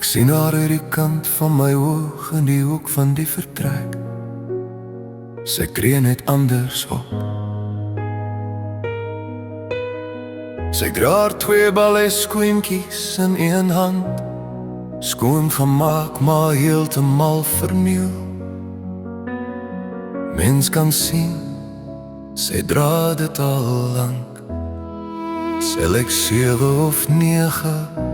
Ek sien haar uit die kant van my oog in die hoek van die vertrek. Sy tree net anders op. Sy dra haar 2 balletskoentjies in een hand, skoon gemaak maar heeltemal vernieuw. Mens kan sien, sy dra dit al lang. Sal ek 7 of 9.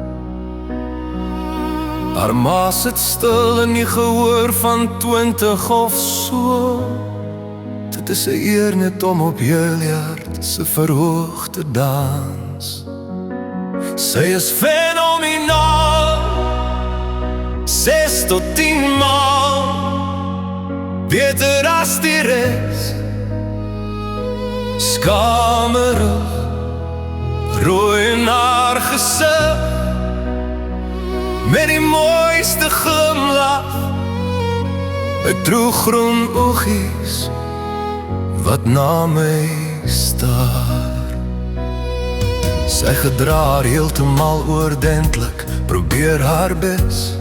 Haar ma sit stil in die gehoor van 20 of so. Dit is 'n eer net om op Juliard se verhoog te dans. Sy is fenomenaal, 6 tot 10 maal beter as die res. Skamerig, rooi in haar gesig, met die mooiste glimlach, 'n droeggroen oogies wat na my staar. Sy gedra haar heeltemal oordentlik, probeer haar bes,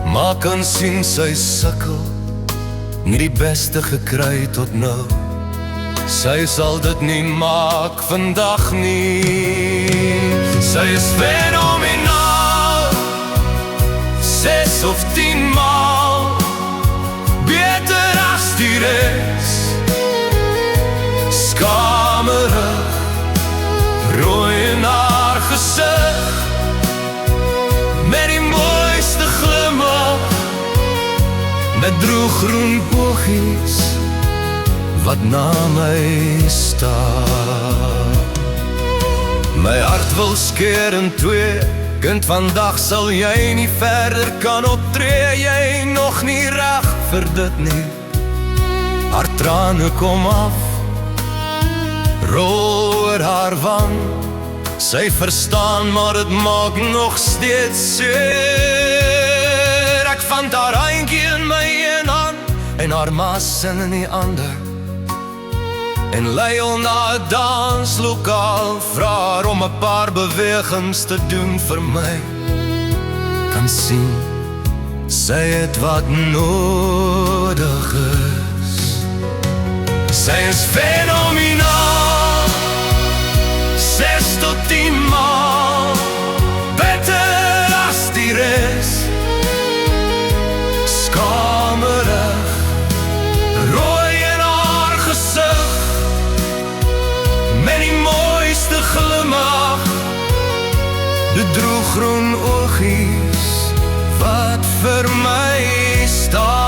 maar kan sien sy sukkel, nie die beste gekry tot nou. Sy sal dit nie maak vandag nie. Sy is fenomenaal, 6 of 10 maal beter as die res. Skamerig, rooi in haar gesig, met die mooiste glimlach, met droeggroen oogies wat na my staar. My hart wil skeer in 2, kind, vandag sal jy nie verder kan optree. Jy nog nie reg vir dit nie. Haar trane kom af, rol oor haar wang. Sy verstaan, maar het maak nog steeds seer. Ek vand haar handjie in my een hand en haar ma sing in die ander, en lei al na 'n danslokaal, vra haar om 'n paar bewegings te doen vir my. Kan sien, sy het wat nodig is. Sy is fenomenaal, 6 tot 10 maal beter as die res. Skamerig, rooi in haar gesig, met die mooiste glimlach, de droeggroen oogies wat vir my staar.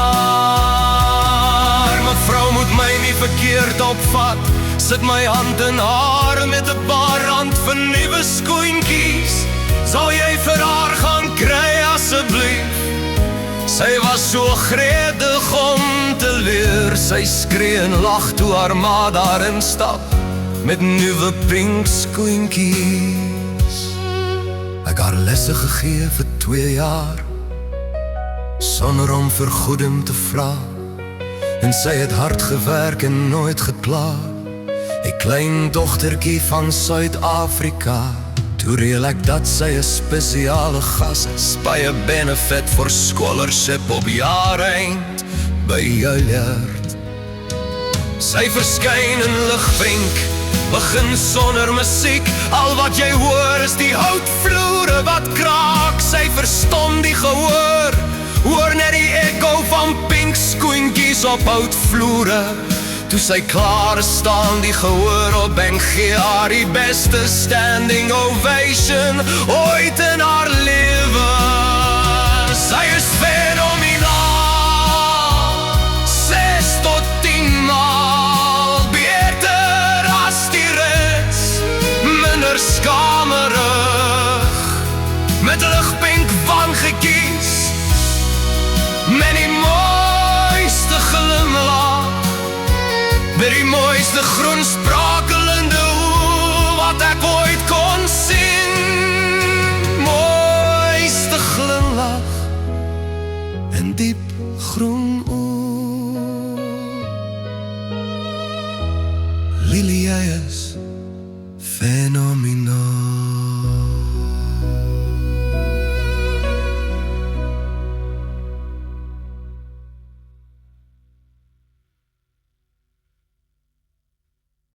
Mevrou moet my nie verkeerd opvat, sit my hand in haar met 'n paar rand vir nuwe skoentjies. Sal jy vir haar gaan kry asseblief? Sy was so gretig om te leer. Sy skree en lag toe haar ma daarin stap met nuwe pink skoentjies. Ek haar lesse gegee vir 2 jaar, sonder om vergoeding te vra, en sy het hard gewerk en nooit gekla. 'n klein dogtertjie van Suid-Afrika, toe reël ek dat sy 'n spesiale gas is, by 'n benefit vir scholarship op jaareind by Juliard. Sy verskyn in ligwenk, begin sonder musiek. Al wat jy hoor is die houtvloere wat kraak. Sy verstom die gehoor, hoor net die echo van pink skoentjies op houtvloere. Toe sy klaar staan die gehoor op en gee haar die beste standing ovation ooit in haar lewe. Sy is fenomenaal, 6 tot 10 maal beter as die res. Minder skamerig, met ligpink wangetjies, met die mooiste glimlach, met die mooiste groen sprakelende oë wat ek ooit kon sien. Mooiste glimlach en diep groen oë. Lily, jy is fenomenaal.